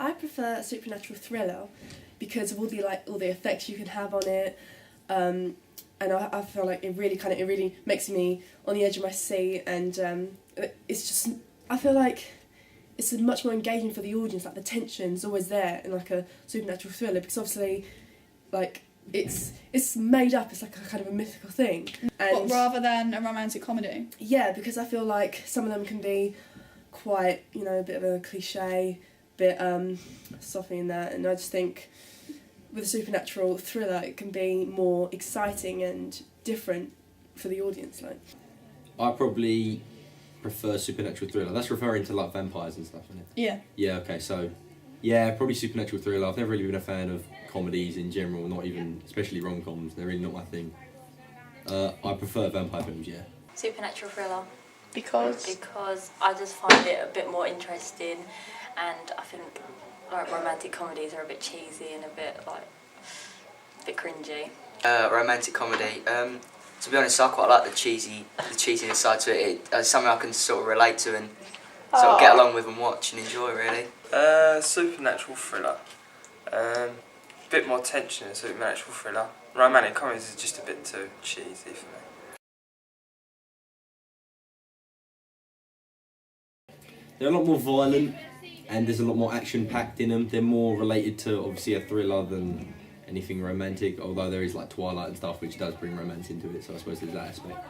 I prefer a supernatural thriller because of all the effects you can have on it, and I feel like it really makes me on the edge of my seat, and it's just, I feel like it's much more engaging for the audience. Like the tension's always there in like a supernatural thriller, because obviously, like it's made up. It's like a kind of a mythical thing. And rather than a romantic comedy? Yeah, because I feel like some of them can be quite, a bit of a cliche, bit soppy in that, and I just think with a supernatural thriller it can be more exciting and different for the audience. Like, I probably prefer supernatural thriller. That's referring to like vampires and stuff, isn't it? Yeah. Yeah, okay, so yeah, probably supernatural thriller. I've never really been a fan of comedies in general, not even, especially rom-coms. They're really not my thing. I prefer vampire films, yeah. Supernatural thriller. Because? Because I just find it a bit more interesting, and I think like romantic comedies are a bit cheesy and a bit cringy. Romantic comedy. To be honest, I quite like the cheesiness side to it. It's something I can sort of relate to and sort of get along with and watch and enjoy, really. Supernatural thriller. Bit more tension in supernatural thriller. Romantic comedies is just a bit too cheesy for me. They're a lot more violent, and there's a lot more action packed in them. They're more related to obviously a thriller than anything romantic, although there is like Twilight and stuff which does bring romance into it, so I suppose there's that aspect.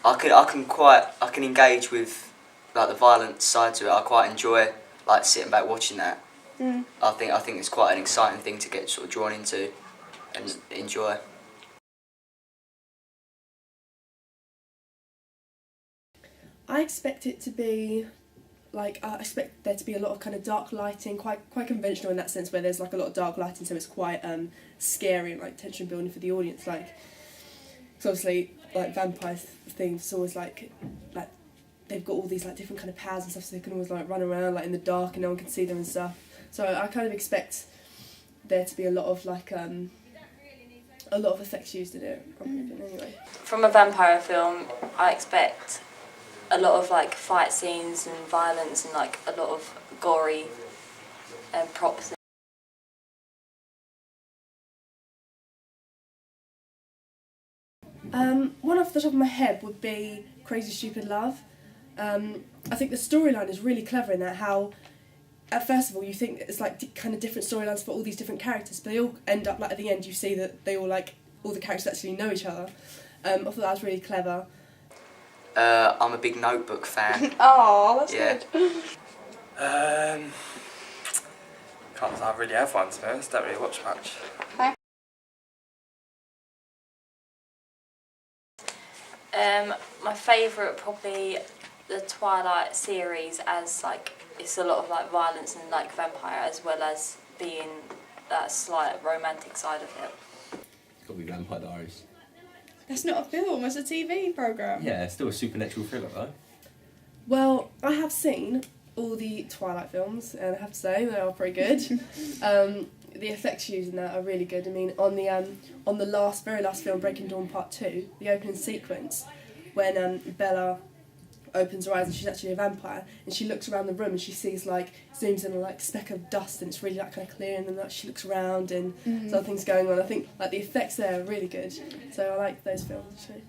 I can engage with like the violent side to it. I quite enjoy like sitting back watching that. I think it's quite an exciting thing to get sort of drawn into and enjoy. I expect it to be like, I expect there to be a lot of kind of dark lighting, quite conventional in that sense, where there's like a lot of dark lighting, so it's quite scary and like tension building for the audience. Like, because obviously like vampire things, it's always like they've got all these like different kind of powers and stuff, so they can always like run around like in the dark and no one can see them and stuff. So I kind of expect there to be a lot of like a lot of effects used in it. Anyway, From a vampire film, I expect a lot of like fight scenes and violence and like a lot of gory props. One off the top of my head would be Crazy Stupid Love. I think the storyline is really clever in that, how first of all you think it's like kind of different storylines for all these different characters, but they all end up like at the end you see that they all like all the characters actually know each other. I thought that was really clever. I'm a big Notebook fan. Oh, that's good. Can't say I really have one, to be honest. Don't really watch much. Okay. My favourite probably the Twilight series, as like it's a lot of like violence and like vampire, as well as being that slight romantic side of it. It's got to be Vampire Diaries. That's not a film, it's a TV programme. Yeah, it's still a supernatural thriller though. Well, I have seen all the Twilight films, and I have to say they are pretty good. The effects used in that are really good. I mean, on the very last film, Breaking Dawn Part 2, the opening sequence, when Bella opens her eyes and she's actually a vampire, and she looks around the room and she sees like zooms in a like speck of dust, and it's really like kind of clear, and then like, she looks around and there's other things going on. I think like the effects there are really good, so I like those films actually.